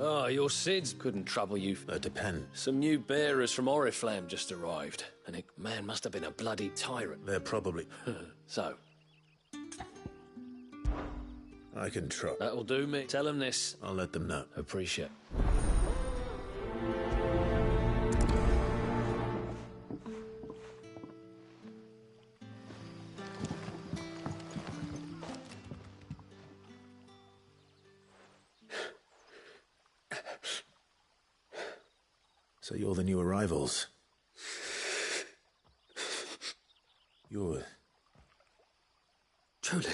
Oh, your Sids couldn't trouble you. That depends. Some new bearers from Oriflamme just arrived, and it, man, must have been a bloody tyrant. They're probably... So? I can try. That'll do me. Tell them this. I'll let them know. Appreciate. So you're the new arrivals. You're... Truly?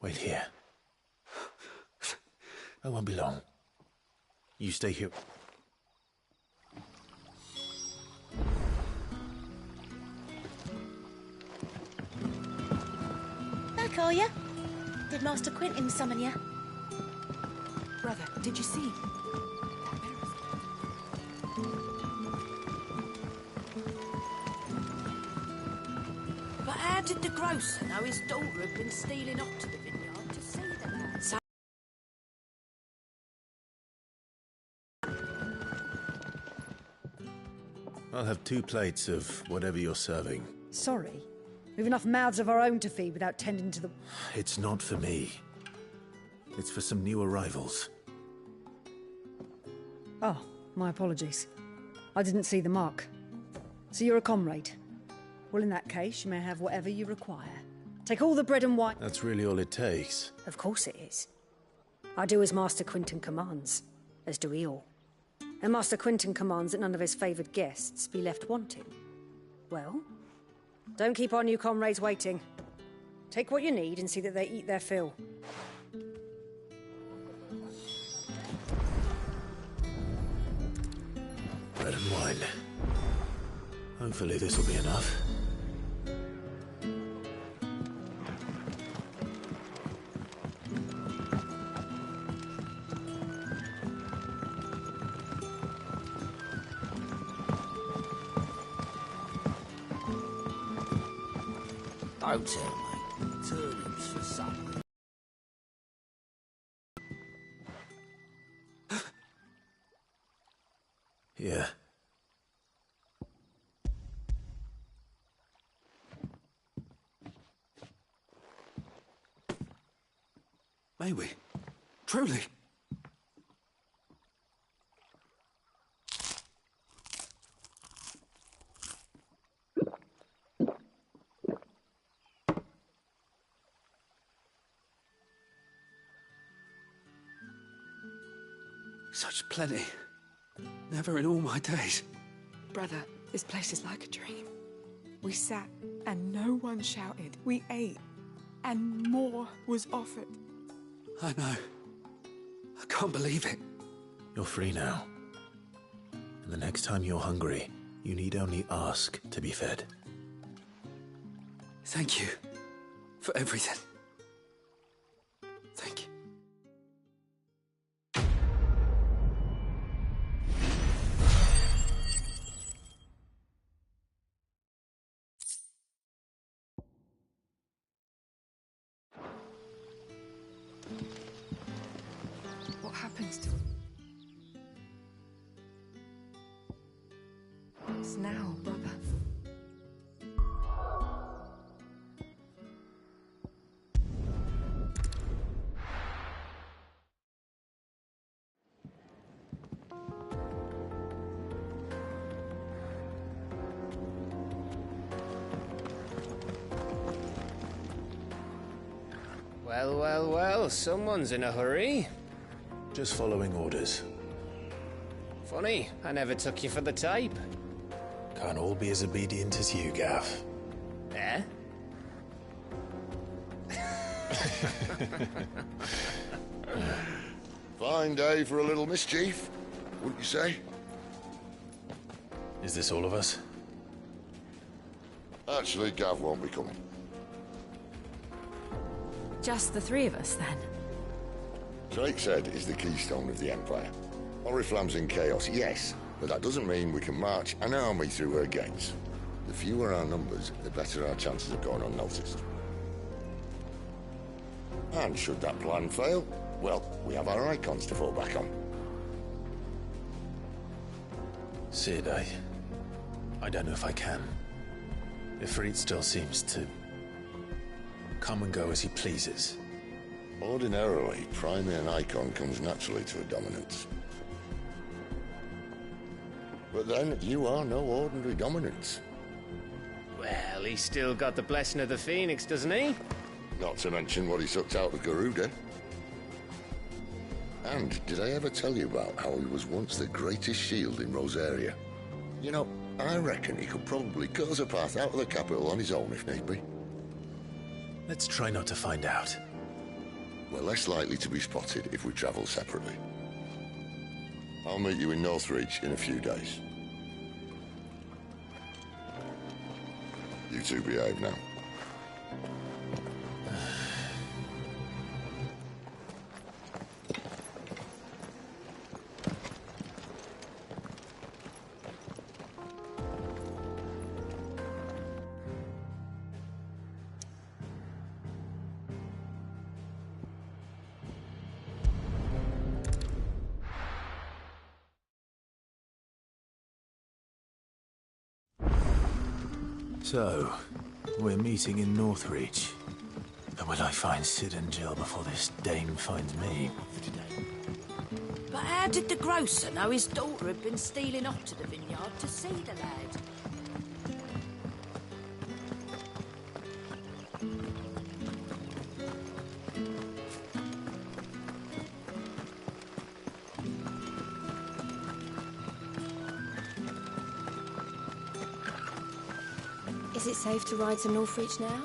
Wait here. I won't be long. You stay here. Back, are you? Did Master Quentin summon you? Brother, did you see? But how did the grocer know his daughter had been stealing off to the vineyard to see the lad? So I'll have 2 plates of whatever you're serving. Sorry. We've enough mouths of our own to feed without tending to the... It's not for me. It's for some new arrivals. Oh, my apologies. I didn't see the mark. So you're a comrade. Well, in that case, you may have whatever you require. Take all the bread and wine... That's really all it takes. Of course it is. I do as Master Quentin commands, as do we all. And Master Quentin commands that none of his favoured guests be left wanting. Well, don't keep our new comrades waiting. Take what you need and see that they eat their fill. Bread and wine. Hopefully this will be enough. don't tell me. Turnips for supper. Yeah. May we? Truly? Such plenty. Never in all my days. Brother, this place is like a dream. We sat and no one shouted. We ate and more was offered. I know. I can't believe it. You're free now. And the next time you're hungry, you need only ask to be fed. Thank you for everything. Thank you. What happens to us now, brother? Well, well, well, someone's in a hurry. Just following orders. Funny, I never took you for the type. Can't all be as obedient as you, Gaff. Eh? Fine day for a little mischief, wouldn't you say? Is this all of us? Actually, Gav won't be coming. Just the three of us, then? Drakeshead is the keystone of the Empire. Oriflamme's in chaos, yes, but that doesn't mean we can march an army through her gates. The fewer our numbers, the better our chances of going unnoticed. And should that plan fail, well, we have our icons to fall back on. Sid, I don't know if I can. Ifrit still seems to come and go as he pleases. Ordinarily, priming an icon comes naturally to a dominance. But then, you are no ordinary dominance. Well, he's still got the blessing of the Phoenix, doesn't he? Not to mention what he sucked out of Garuda. And did I ever tell you about how he was once the greatest shield in Rosaria? You know, I reckon he could probably cut us a path out of the capital on his own if need be. Let's try not to find out. We're less likely to be spotted if we travel separately. I'll meet you in Northreach in a few days. You two behave now. So, we're meeting in Northreach. But will I find Sid and Jill before this dame finds me? But how did the grocer know his daughter had been stealing off to the vineyard to see the lad? Is it safe to ride to Northreach now?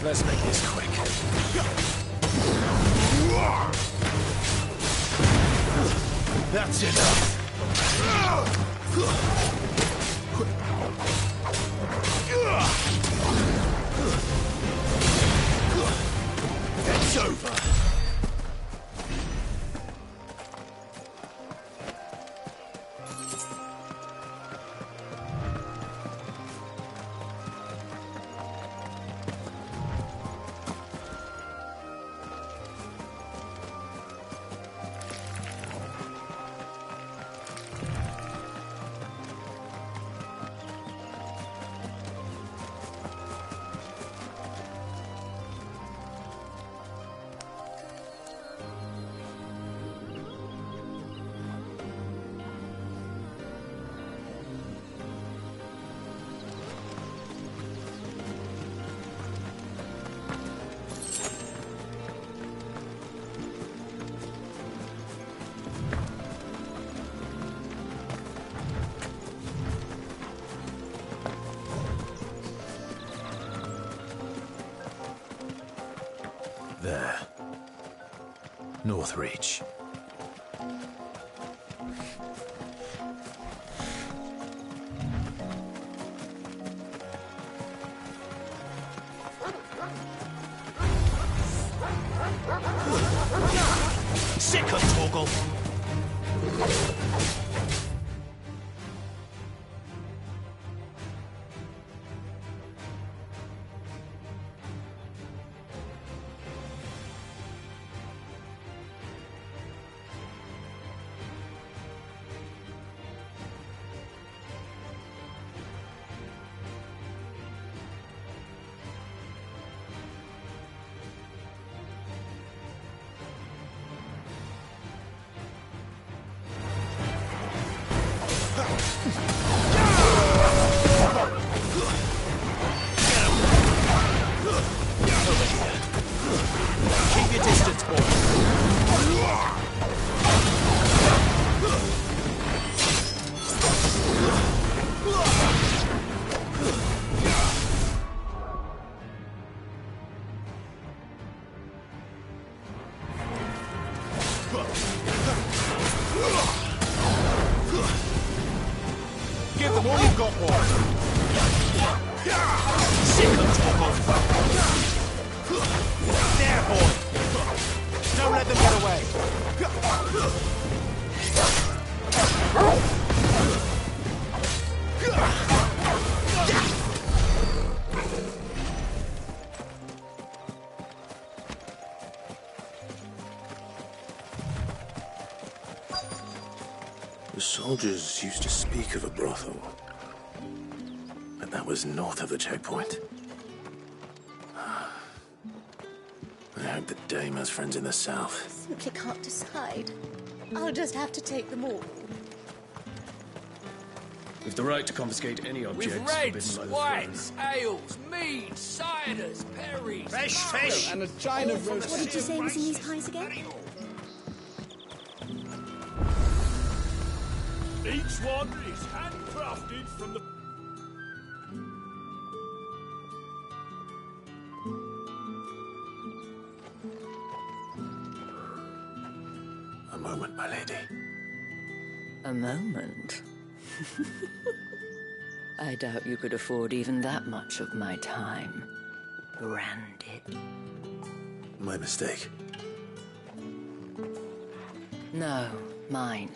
Let's make this quick. That's enough. It's over. There. Northreach. Sick of Torgal. give them all you've got, boys. Sick of talk. There, boy. Don't let them get away. The soldiers used to speak of a brothel, but that was north of the checkpoint. I hope the dame has friends in the south. Simply can't decide. I'll just have to take them all. We've the right to confiscate any objects With reds, forbidden by the whites, ales, meads, ciders, perries, Fresh fish! And a china of roast. What did you say was in these pies again? Each one is handcrafted from the... A moment, my lady. A moment? I doubt you could afford even that much of my time. Branded. My mistake. No, mine.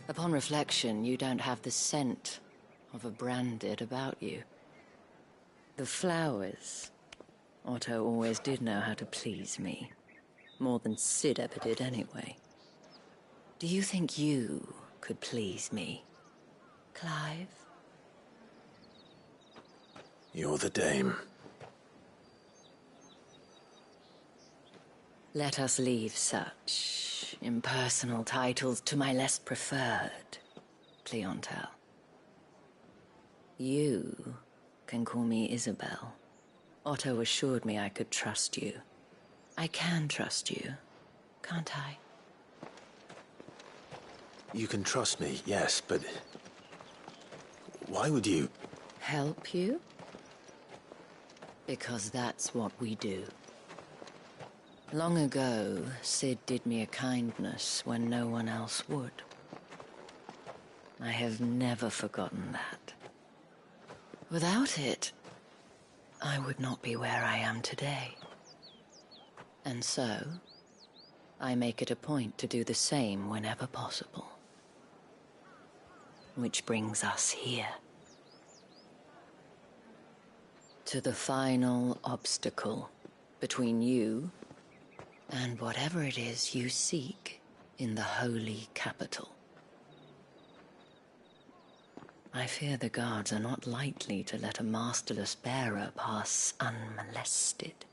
Upon reflection, you don't have the scent of a branded about you. The flowers. Otto always did know how to please me. More than Sid ever did anyway. Do you think you could please me, Clive? You're the dame. Let us leave such impersonal titles to my less preferred, Cleontel. You can call me Isabel. Otto assured me I could trust you. I can trust you, can't I? You can trust me, yes, but... why would you... Help you? Because that's what we do. Long ago, Sid did me a kindness when no one else would. I have never forgotten that. Without it, I would not be where I am today. And so, I make it a point to do the same whenever possible. Which brings us here. To the final obstacle between you and whatever it is you seek in the holy capital. I fear the guards are not likely to let a masterless bearer pass unmolested,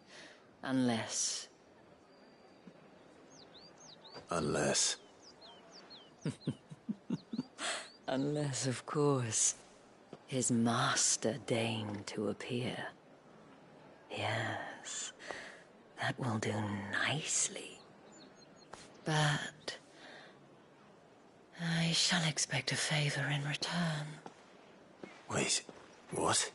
unless... Unless... Unless, of course, his master deigned to appear. Yes, that will do nicely. But I shall expect a favor in return. Wait, what?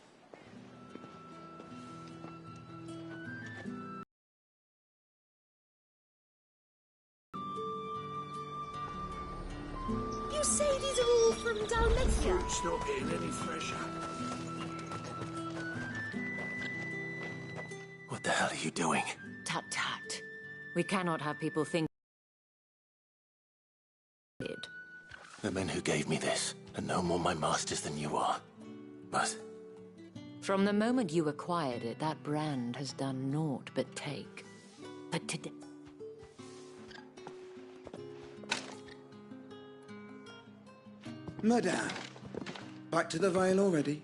You say these are all from Dalmatia? It's not getting any fresher. What the hell are you doing? Tut tut. We cannot have people think. The men who gave me this are no more my masters than you are. But... From the moment you acquired it, that brand has done naught but take. But today... Madame, back to the Vale already?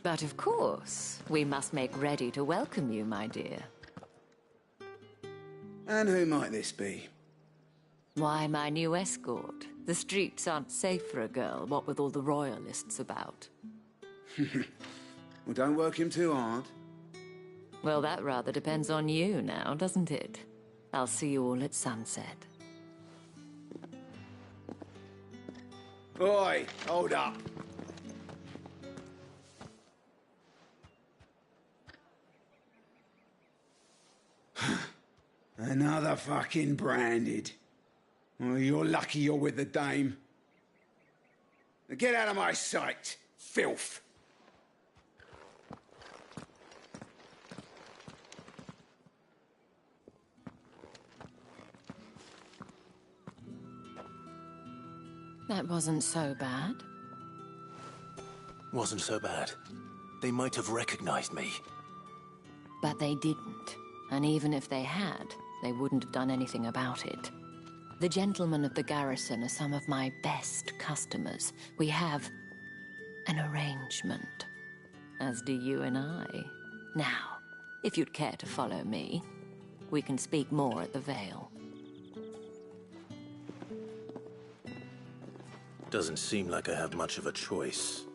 But of course, we must make ready to welcome you, my dear. And who might this be? Why, my new escort. The streets aren't safe for a girl, what with all the royalists about. Well, don't work him too hard. Well, that rather depends on you now, doesn't it? I'll see you all at sunset. Oi, hold up. Another fucking branded. Well, you're lucky you're with the dame. Get out of my sight, filth! That wasn't so bad. Wasn't so bad. They might have recognized me. But they didn't. And even if they had, they wouldn't have done anything about it. The gentlemen of the garrison are some of my best customers. We have an arrangement, as do you and I. Now, if you'd care to follow me, we can speak more at the Vale. Doesn't seem like I have much of a choice.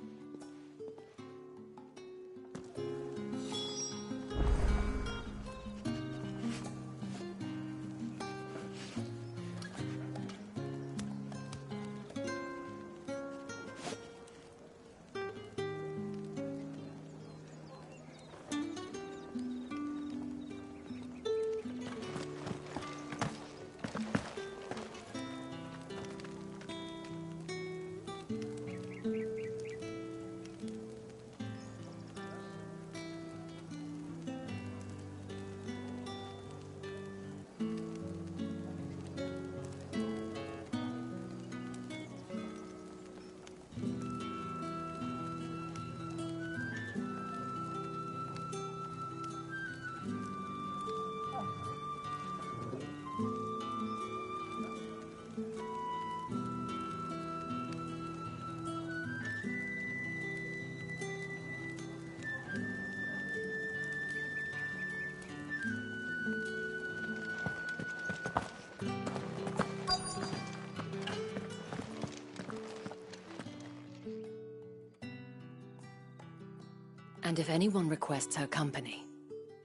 And if anyone requests her company,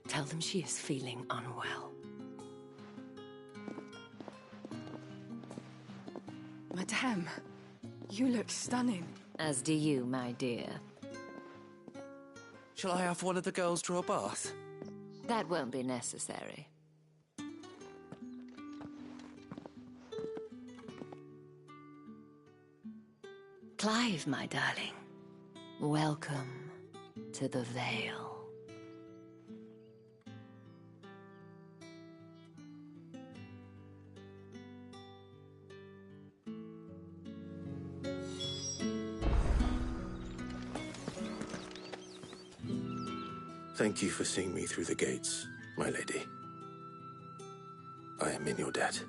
tell them she is feeling unwell. Madame, you look stunning. As do you, my dear. Shall I have one of the girls draw a bath? That won't be necessary. Clive, my darling. Welcome to the Vale. Thank you for seeing me through the gates, my lady. I am in your debt.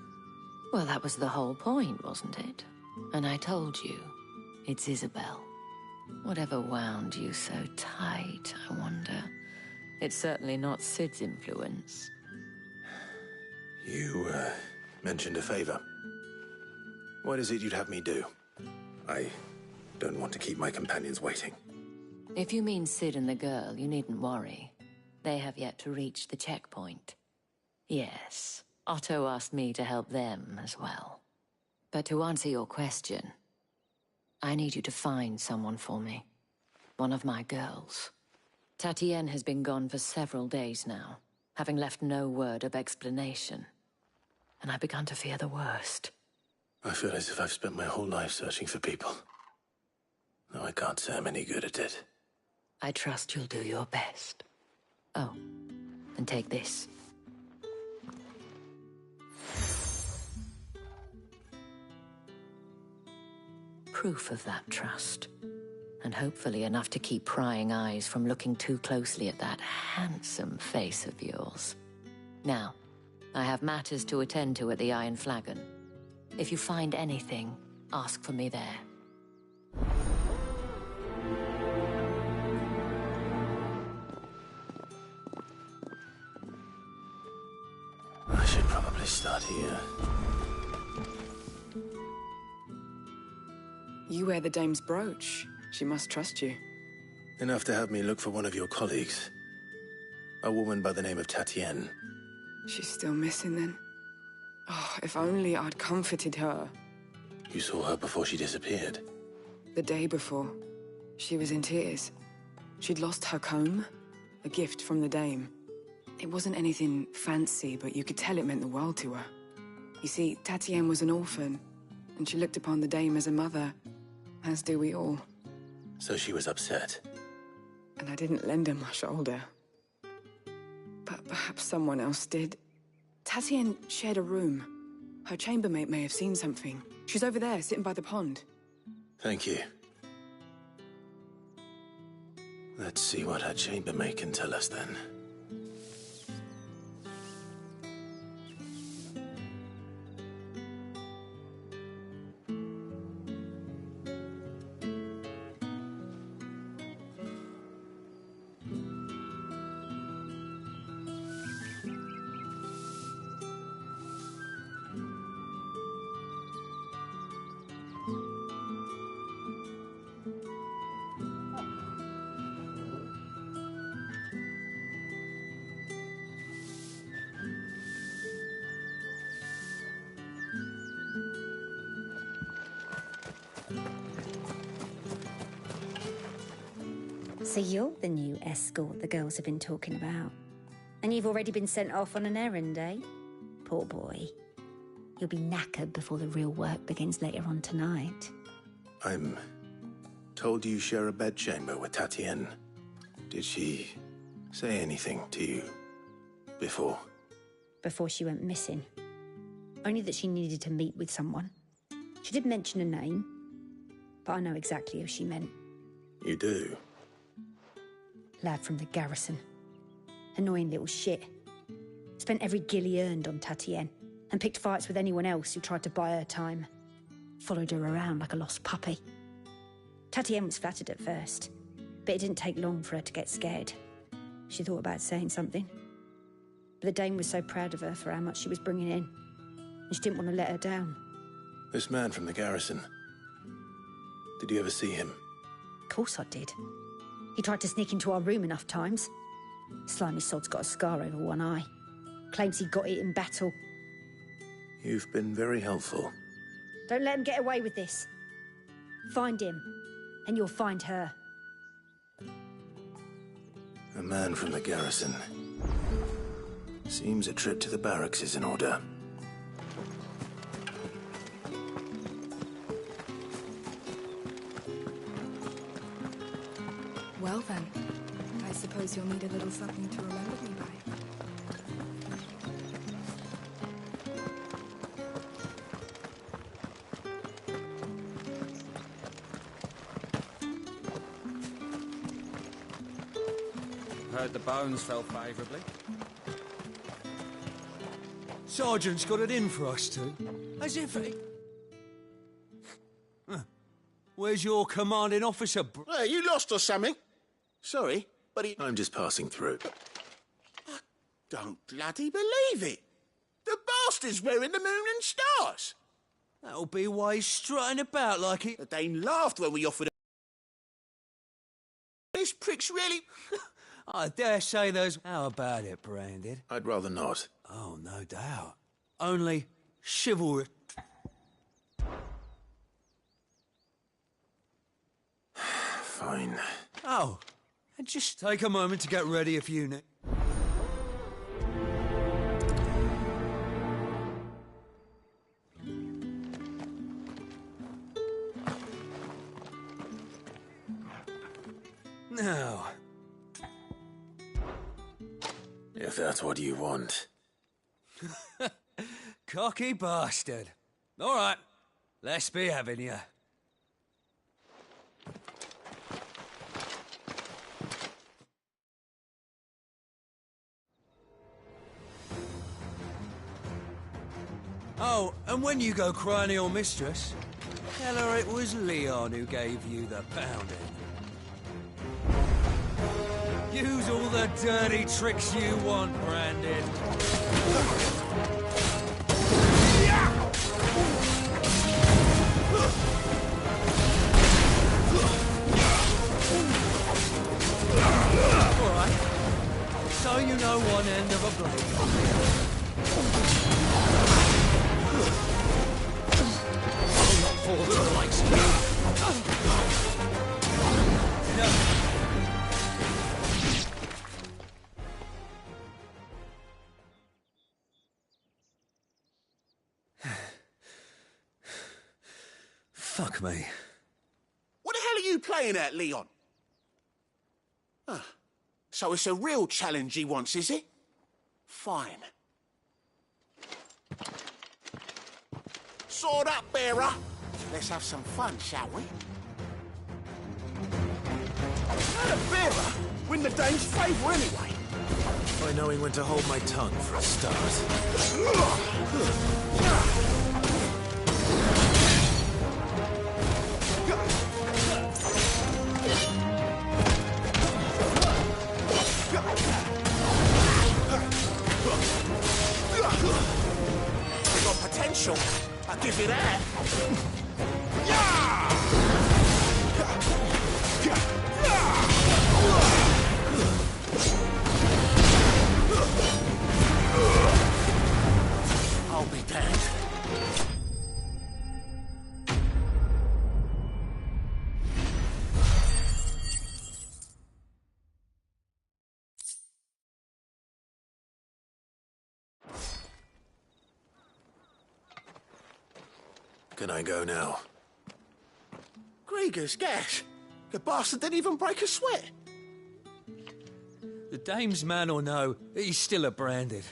Well, that was the whole point, wasn't it? And I told you, it's Isabel. Whatever wound you so tight, I wonder. It's certainly not Sid's influence. You, mentioned a favor. What is it you'd have me do? I don't want to keep my companions waiting. If you mean Sid and the girl, you needn't worry. They have yet to reach the checkpoint. Yes, Otto asked me to help them as well. But to answer your question, I need you to find someone for me. One of my girls. Tatienne has been gone for several days now, having left no word of explanation. And I've begun to fear the worst. I feel as if I've spent my whole life searching for people. No, I can't say I'm any good at it. I trust you'll do your best. Oh, and take this. Proof of that trust. And hopefully enough to keep prying eyes from looking too closely at that handsome face of yours. Now, I have matters to attend to at the Iron Flagon. If you find anything, ask for me there. I should probably start here. You wear the dame's brooch. She must trust you. Enough to have me look for one of your colleagues. A woman by the name of Tatienne. She's still missing then. Oh, if only I'd comforted her. You saw her before she disappeared? The day before. She was in tears. She'd lost her comb, a gift from the dame. It wasn't anything fancy, but you could tell it meant the world to her. You see, Tatienne was an orphan, and she looked upon the dame as a mother. As do we all. So she was upset. And I didn't lend her my shoulder. But perhaps someone else did. Tatien shared a room. Her chambermaid may have seen something. She's over there, sitting by the pond. Thank you. Let's see what her chambermaid can tell us then. So you're the new escort the girls have been talking about. And you've already been sent off on an errand, eh? Poor boy. You'll be knackered before the real work begins later on tonight. I'm told you share a bedchamber with Tatien. Did she say anything to you before? Before she went missing. Only that she needed to meet with someone. She did mention a name, but I know exactly who she meant. You do? Lad from the garrison. Annoying little shit. Spent every gil he earned on Tatien, and picked fights with anyone else who tried to buy her time. Followed her around like a lost puppy. Tatien was flattered at first, but it didn't take long for her to get scared. She thought about saying something. But the Dane was so proud of her for how much she was bringing in, and she didn't want to let her down. This man from the garrison. Did you ever see him? Of course I did. He tried to sneak into our room enough times. Slimy sod's got a scar over one eye. Claims he got it in battle. You've been very helpful. Don't let him get away with this. Find him, and you'll find her. A man from the garrison. Seems a trip to the barracks is in order. Well then, I suppose you'll need a little something to remember me by. Heard the bones fell favourably. Sergeant's got it in for us two. As if he... Where's your commanding officer, Hey, you lost or something? Sorry, but he... I'm just passing through. I don't bloody believe it. The bastard's wearing the moon and stars. That'll be why he's strutting about like he... The Dane laughed when we offered him. This prick's really... I dare say those... How about it, Branded? I'd rather not. Oh, no doubt. Only chivalry... Fine. Oh, and just take a moment to get ready if you need... Now... If that's what you want. Cocky bastard. All right, let's be having you. Oh, and when you go crying to your mistress, tell her it was Leon who gave you the pounding. Use all the dirty tricks you want, Brandon. All right. So you know one end of a blade. I'll not fall to the likes of you. No. Fuck me. you playing at, Leon? So it's a real challenge he wants, is it? Fine. Sword up, bearer. Let's have some fun, shall we? How the bearer win the Dane's favour anyway? By knowing when to hold my tongue for a start. We got potential. I'll give you that. I'll be damned. Can I go now? Grieger's gas. The bastard didn't even break a sweat. The dame's man or no, he's still a branded.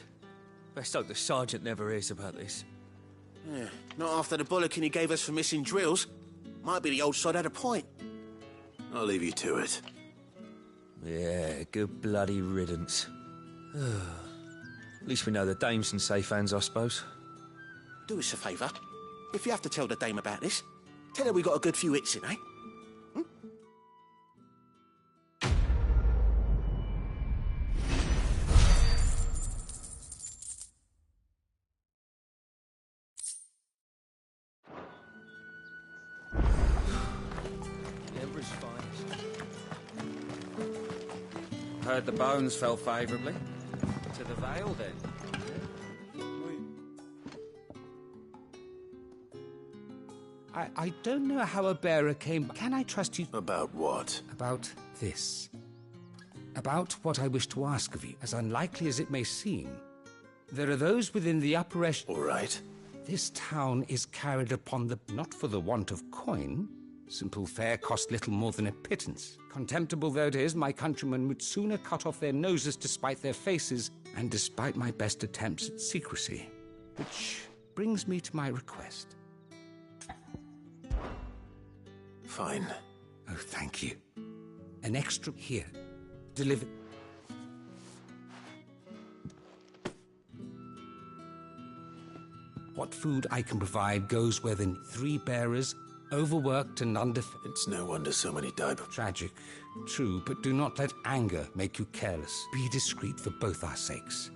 Best hope the sergeant never hears about this. Yeah, not after the bullocking he gave us for missing drills. Might be the old sod had a point. I'll leave you to it. Yeah, good bloody riddance. At least we know the dame's in safe hands, I suppose. Do us a favour. If you have to tell the dame about this, tell her we got a good few hits in, eh? Heard the bones fell favourably. To the Vale, then. I don't know how a bearer came. Can I trust you? About what? About this. About what I wish to ask of you, as unlikely as it may seem. There are those within the upper echelon. All right. This town is carried upon the... not for the want of coin. Simple fare cost little more than a pittance. Contemptible though it is, my countrymen would sooner cut off their noses to spite their faces, and despite my best attempts at secrecy. Which brings me to my request. Fine. Oh, thank you. An extra here. Delivered. What food I can provide goes where the 3 bearers, overworked and underfed. It's no wonder so many died. Tragic, true, but do not let anger make you careless. Be discreet for both our sakes,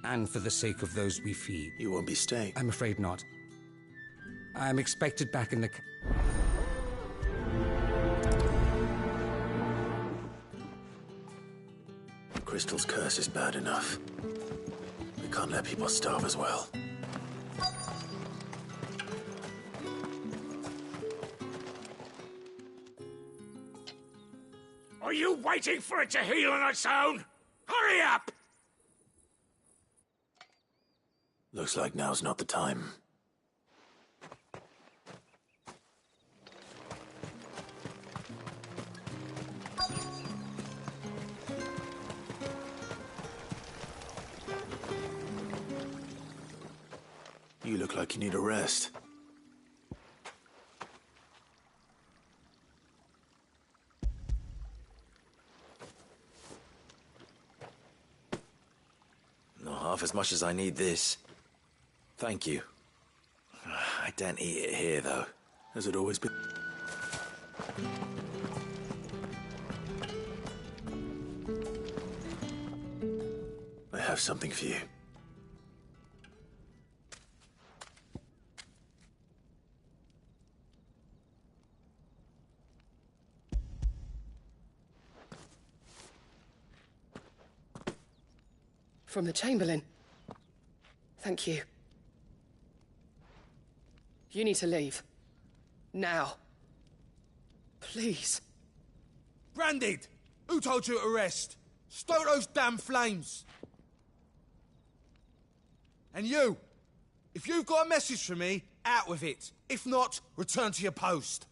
and for the sake of those we feed. You won't be staying? I'm afraid not. I am expected back in the... Crystal's curse is bad enough. We can't let people starve as well. Are you waiting for it to heal on its own? Hurry up! Looks like now's not the time. You look like you need a rest. Not half as much as I need this. Thank you. I don't eat it here, though. Has it always been? I have something for you. From the Chamberlain. Thank you. You need to leave. Now. Please. Branded! Who told you to rest? Stoke those damn flames! And you! If you've got a message for me, out with it. If not, return to your post.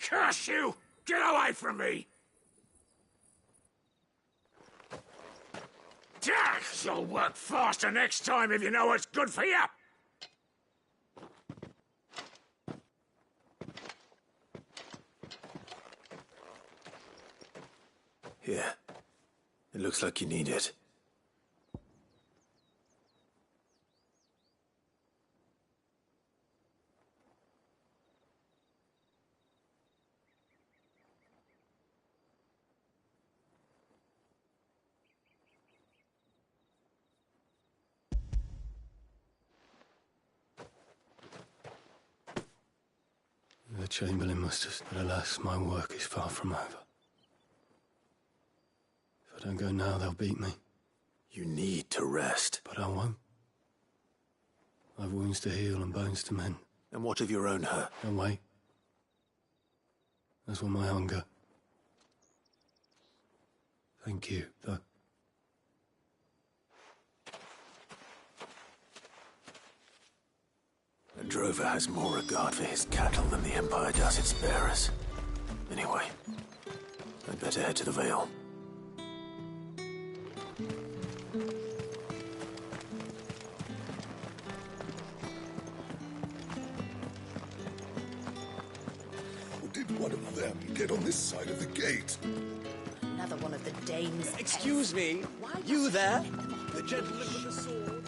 Curse you! Get away from me! You'll work faster next time if you know what's good for you! Here. It looks like you need it. The Chamberlain must have... But alas, my work is far from over. If I don't go now, they'll beat me. You need to rest. But I won't. I've wounds to heal and bones to mend. And what of your own hurt? Don't wait. That's what my hunger. Thank you, though. A drover has more regard for his cattle than the Empire does its bearers. Anyway, I'd better head to the Vale. Did one of them get on this side of the gate? Another one of the dames. Excuse me, you there? The gentleman with the sword?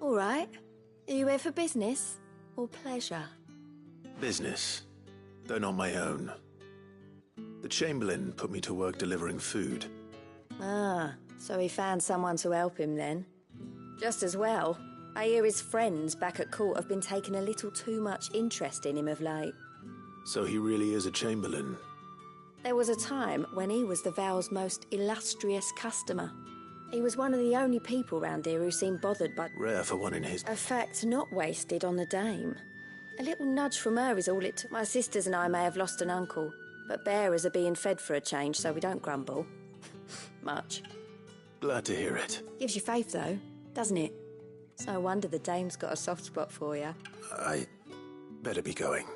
All right. Are you here for business or pleasure? Business, though not my own. The Chamberlain put me to work delivering food. Ah, so he found someone to help him then. Just as well. I hear his friends back at court have been taking a little too much interest in him of late. So he really is a Chamberlain. There was a time when he was the Vale's most illustrious customer. He was one of the only people round here who seemed bothered by... Rare for one in his... A fact not wasted on the dame. A little nudge from her is all it took. My sisters and I may have lost an uncle, but bearers are being fed for a change, so we don't grumble. Much. Glad to hear it. Gives you faith, though, doesn't it? It's no wonder the dame's got a soft spot for you. I better be going.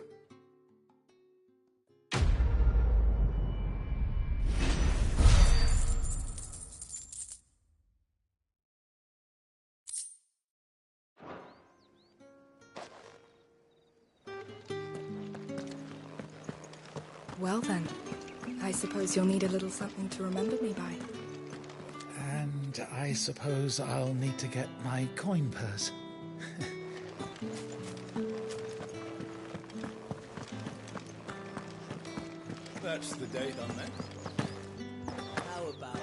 Well then, I suppose you'll need a little something to remember me by. And I suppose I'll need to get my coin purse. That's the date on that. How about...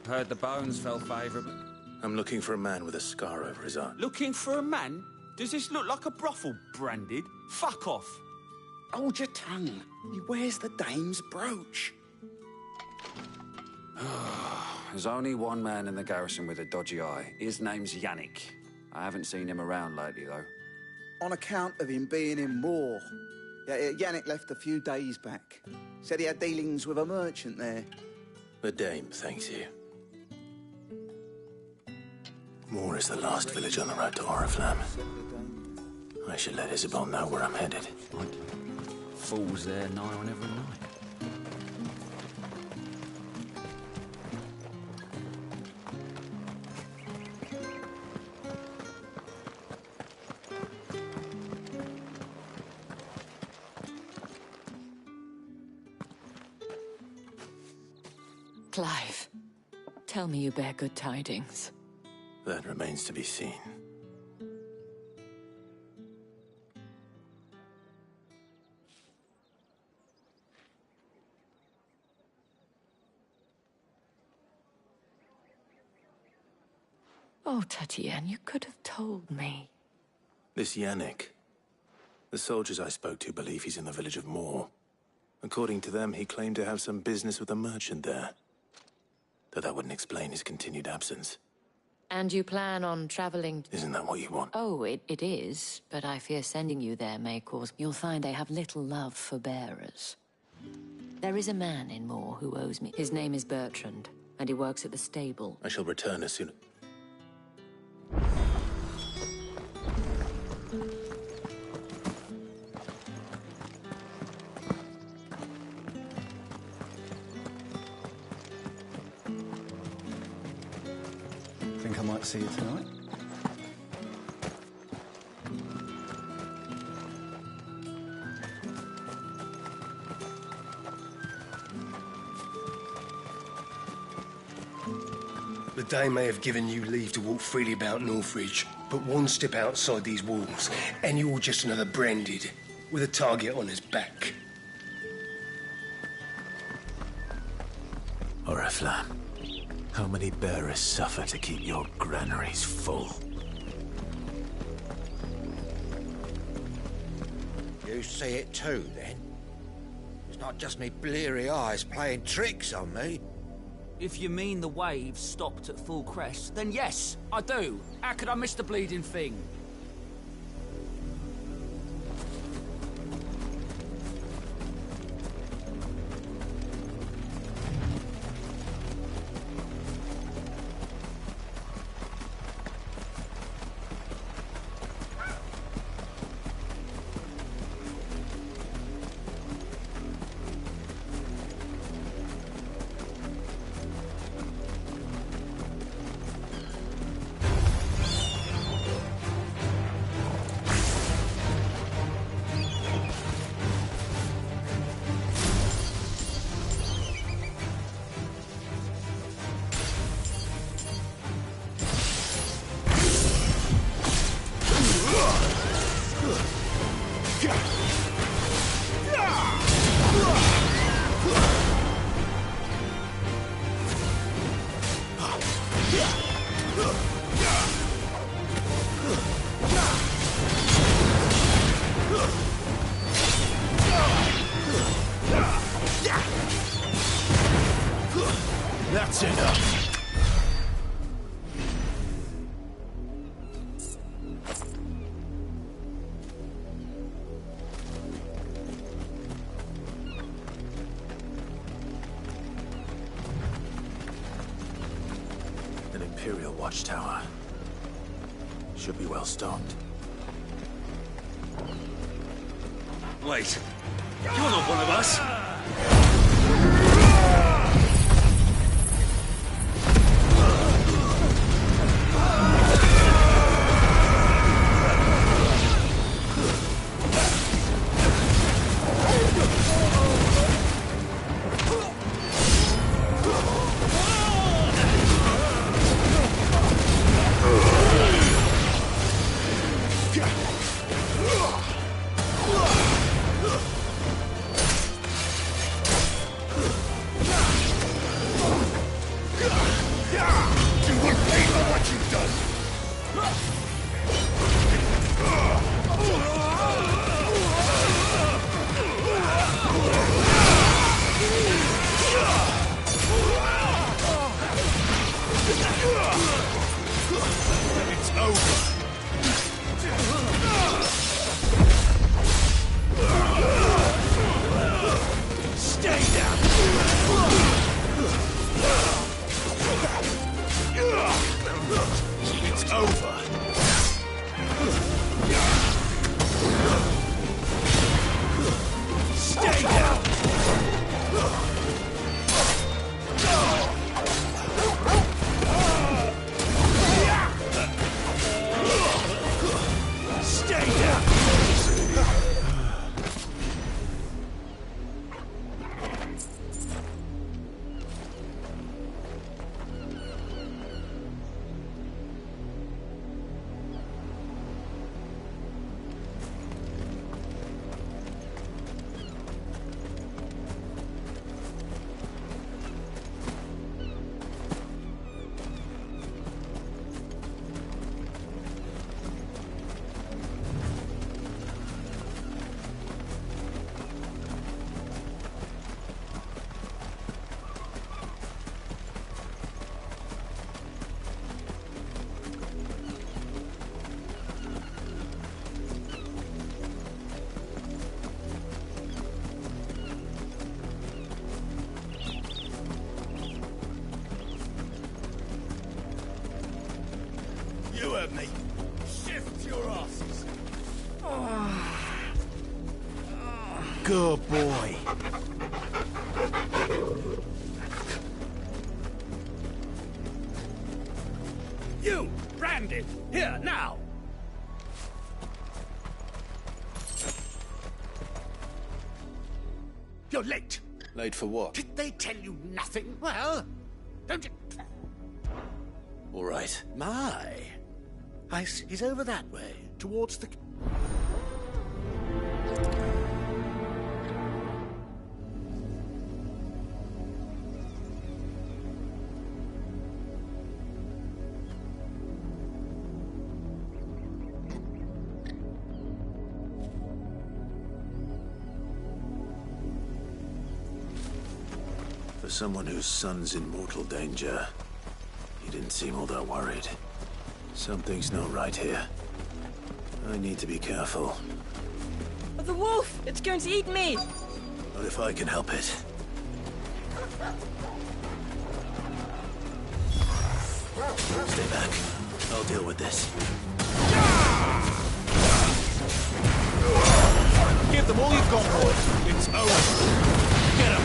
Heard the bones fell favourably. I'm looking for a man with a scar over his arm. Looking for a man? Does this look like a brothel branded? Fuck off. Hold your tongue. He wears the dame's brooch. There's only one man in the garrison with a dodgy eye. His name's Yannick. I haven't seen him around lately, though. On account of him being in Moor. Yannick left a few days back. Said he had dealings with a merchant there. The dame thanks you. Moor is the last village on the road to Oriflamme. I should let Isabel know where I'm headed. Fools there nigh on every night. Clive, tell me you bear good tidings. That remains to be seen. Oh, Tatienne, you could have told me. This Yannick. The soldiers I spoke to believe he's in the village of Moor. According to them, he claimed to have some business with a merchant there. though that wouldn't explain his continued absence. And you plan on traveling... Isn't that what you want? Oh, it is, but I fear sending you there may cause... You'll find they have little love for bearers. There is a man in Moor who owes me. His name is Bertrand, and he works at the stable. I shall return as soon... Think I might see you tonight? The Dame may have given you leave to walk freely about Northridge, but one step outside these walls, and you're just another branded, with a target on his back. Oriflamme, how many bearers suffer to keep your granaries full? You see it too, then? It's not just me bleary eyes playing tricks on me. If you mean the waves stopped at full crest, then yes, I do. How could I miss the bleeding thing? That's enough. An Imperial watchtower. Should be well stocked. Wait, you're not one of us! You heard me. Shift your asses. Good boy. You, Branded, here, now! You're late. Late for what? Did they tell you nothing? Well, don't you... All right. My. He's over that way, towards the... For someone whose son's in mortal danger, he didn't seem all that worried. Something's not right here. I need to be careful. The wolf! It's going to eat me! Not if I can help it. Stay back. I'll deal with this. Give them all you've got, boys. It's over. Get him.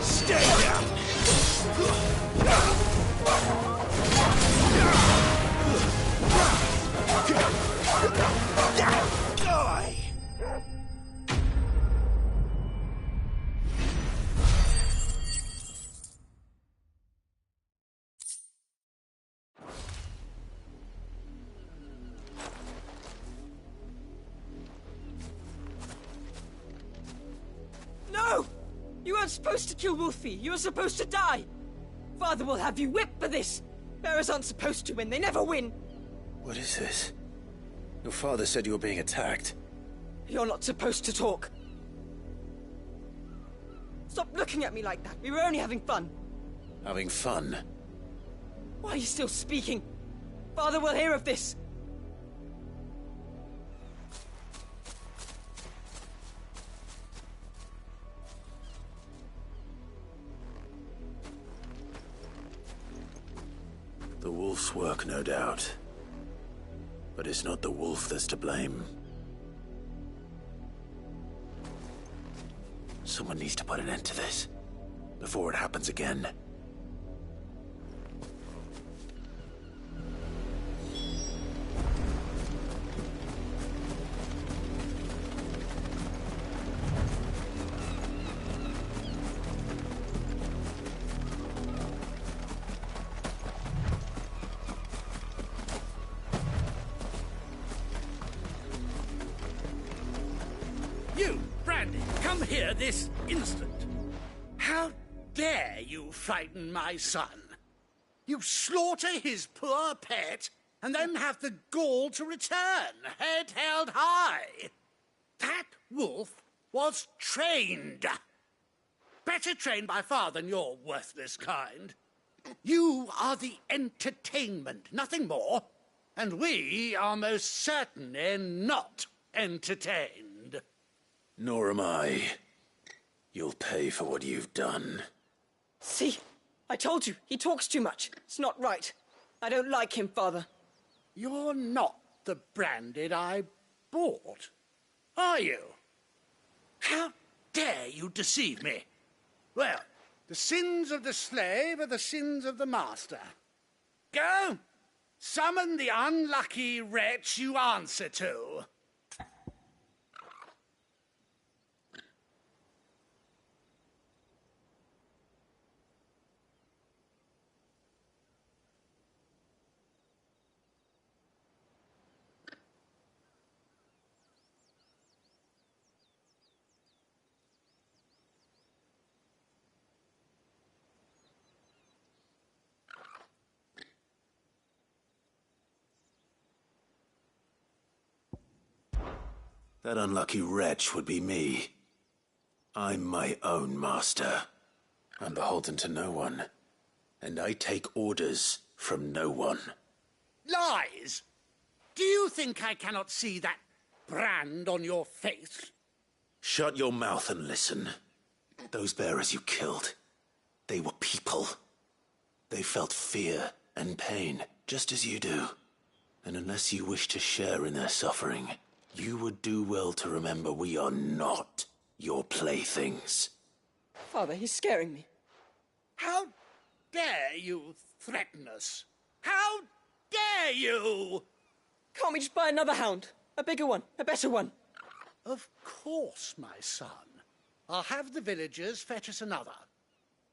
Stay down. Die. No! You weren't supposed to kill Wolfie. You were supposed to die. Father will have you whipped for this. Bearers aren't supposed to win. They never win. What is this? Your father said you were being attacked. You're not supposed to talk. Stop looking at me like that. We were only having fun. Having fun? Why are you still speaking? Father will hear of this. The wolf's work, no doubt. But it's not the wolf that's to blame. Someone needs to put an end to this, before it happens again. You, Brandy, come here this instant. How dare you frighten my son? You slaughter his poor pet, and then have the gall to return, head held high. That wolf was trained. Better trained by far than your worthless kind. You are the entertainment, nothing more. And we are most certainly not entertained. Nor am I. You'll pay for what you've done. See? I told you. He talks too much. It's not right. I don't like him, Father. You're not the Branded I bought, are you? How dare you deceive me? Well, the sins of the slave are the sins of the master. Go! Summon the unlucky wretch you answer to. That unlucky wretch would be me. I'm my own master. I'm beholden to no one. And I take orders from no one. Lies! Do you think I cannot see that brand on your face? Shut your mouth and listen. Those bearers you killed, they were people. They felt fear and pain, just as you do. And unless you wish to share in their suffering, you would do well to remember we are not your playthings. Father, he's scaring me. How dare you threaten us? How dare you? Can't we just buy another hound? A bigger one, a better one. Of course, my son. I'll have the villagers fetch us another.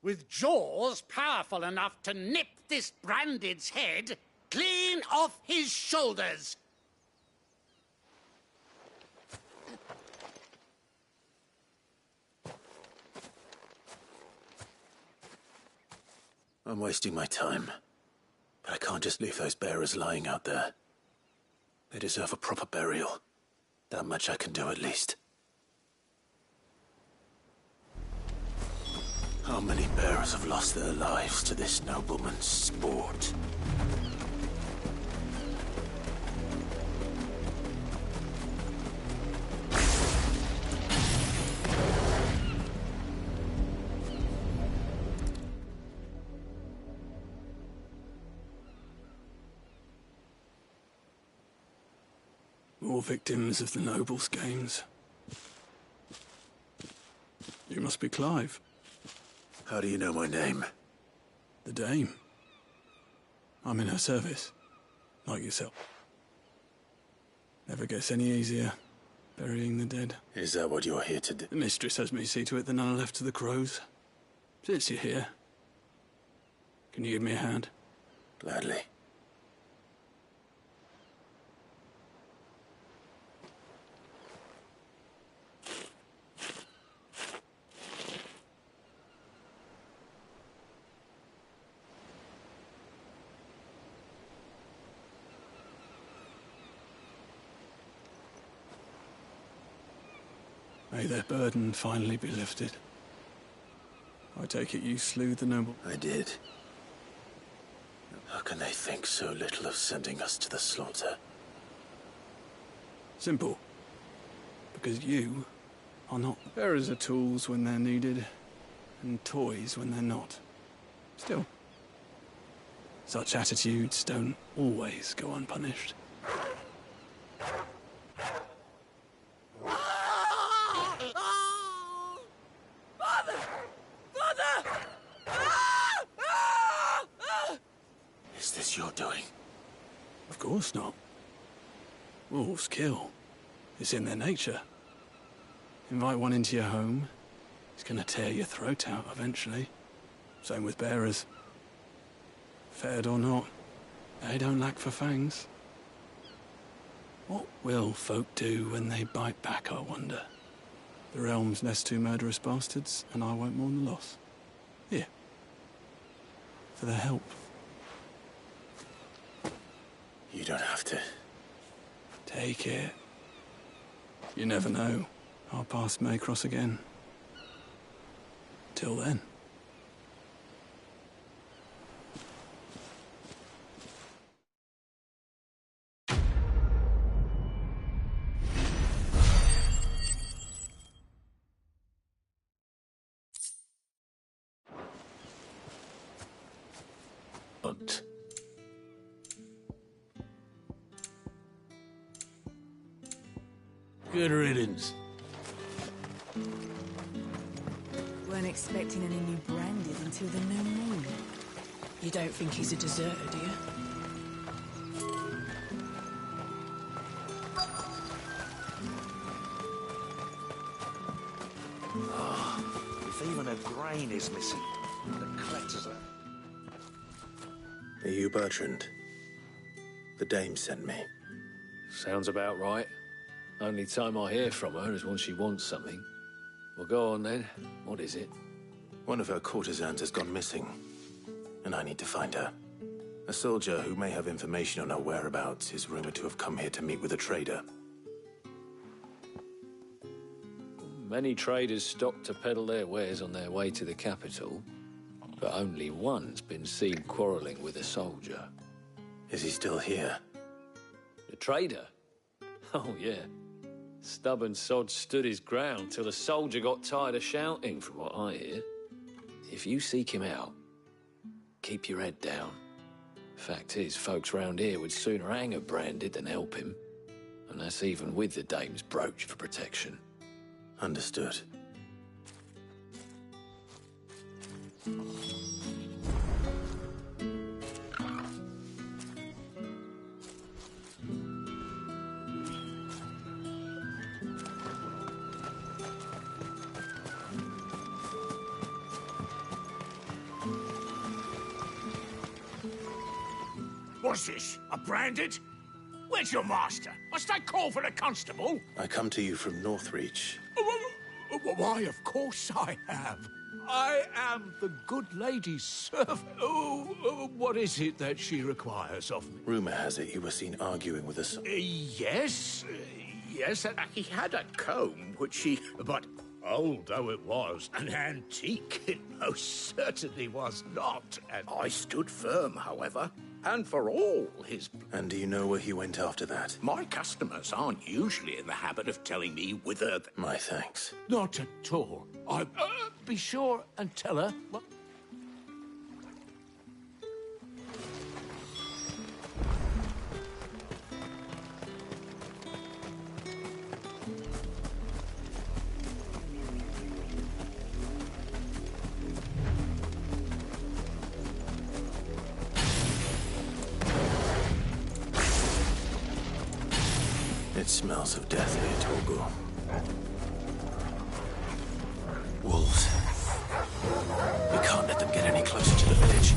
With jaws powerful enough to nip this Branded's head clean off his shoulders. I'm wasting my time. But I can't just leave those bearers lying out there. They deserve a proper burial. That much I can do at least. How many bearers have lost their lives to this nobleman's sport? More victims of the Nobles' games. You must be Clive. How do you know my name? The Dame. I'm in her service, like yourself. Never gets any easier, burying the dead. Is that what you're here to do? The mistress has me see to it that none are left to the crows. Since you're here, can you give me a hand? Gladly. May their burden finally be lifted. I take it you slew the noble. I did. How can they think so little of sending us to the slaughter? Simple. Because you are not. Bearers are tools when they're needed, and toys when they're not. Still, such attitudes don't always go unpunished. Is this your doing? Of course not. Wolves kill. It's in their nature. Invite one into your home, he's gonna tear your throat out eventually. Same with bearers. Fed or not, they don't lack for fangs. What will folk do when they bite back, I wonder? The realm's nest two murderous bastards, and I won't mourn the loss. Here. For their help. You don't have to. Take it. You never know. Our paths may cross again. Till then. But good riddance. Weren't expecting any new Branded until the new moon. You don't think he's a deserter, do you? If even a grain is missing, the collectors are... Are you Bertrand? The Dame sent me. Sounds about right. Only time I hear from her is when she wants something. Well, go on then. What is it? One of her courtesans has gone missing, and I need to find her. A soldier who may have information on her whereabouts is rumored to have come here to meet with a trader. Many traders stop to peddle their wares on their way to the capital, but only one's been seen quarrelling with a soldier. Is he still here? The trader? Oh, yeah. Stubborn sod stood his ground till the soldier got tired of shouting, from what I hear. If you seek him out, keep your head down. Fact is, folks round here would sooner hang a Branded than help him. And that's even with the dame's brooch for protection. Understood. What's this? A Branded? Where's your master? Must I call for a constable? I come to you from Northreach. Why, of course I have. I am the good lady's servant. What is it that she requires of me? Rumor has it you were seen arguing with us. Yes. Yes, he had a comb, which he... But old though it was, an antique it most certainly was not. And I stood firm, however. And for all his... And do you know where he went after that? My customers aren't usually in the habit of telling me whither... My thanks. Not at all. Be sure and tell her... What? It smells of death here, Torgal. Wolves. We can't let them get any closer to the village.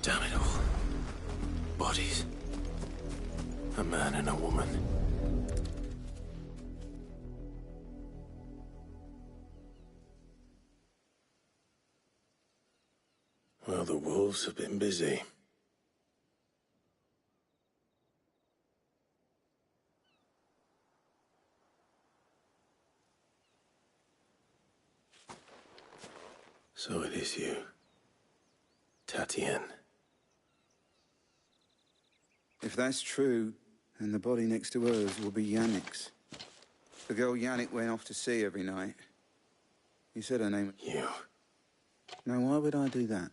Damn it all. Bodies. A man and a woman. Well, the wolves have been busy. So it is you, Tatien. If that's true, then the body next to hers will be Yannick's. The girl Yannick went off to see every night. You said her name... You. Now, why would I do that?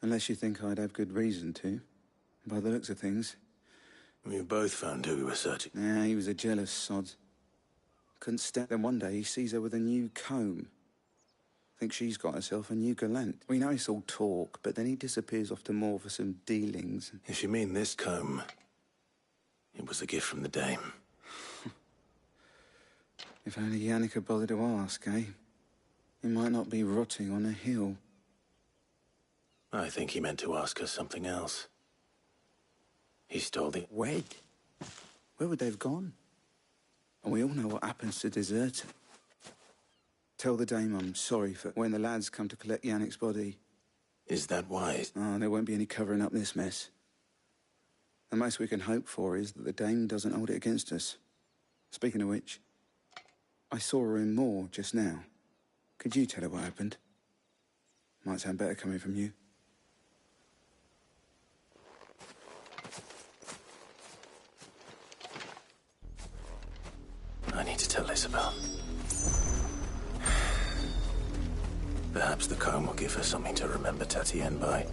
Unless you think I'd have good reason to. By the looks of things. We both found who we were searching. Yeah, he was a jealous sod. Couldn't stand... Then one day he sees her with a new comb. Thinks she's got herself a new gallant. We know it's all talk, but then he disappears off to Moor for some dealings. If you mean this comb, it was a gift from the dame. If only Yannick had bothered to ask, eh? He might not be rotting on a hill. I think he meant to ask us something else. He stole the... Wed? Where would they have gone? And we all know what happens to deserter. Tell the dame I'm sorry for when the lads come to collect Yannick's body. Is that wise? Oh, there won't be any covering up this mess. The most we can hope for is that the dame doesn't hold it against us. Speaking of which, I saw her in Moor just now. Could you tell her what happened? Might sound better coming from you. Isabel. Perhaps the comb will give her something to remember Tatienne by.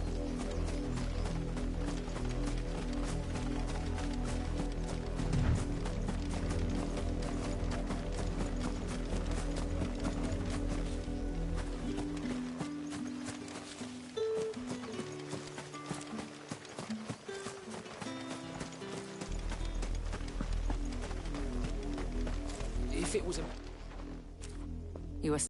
If it was a... You were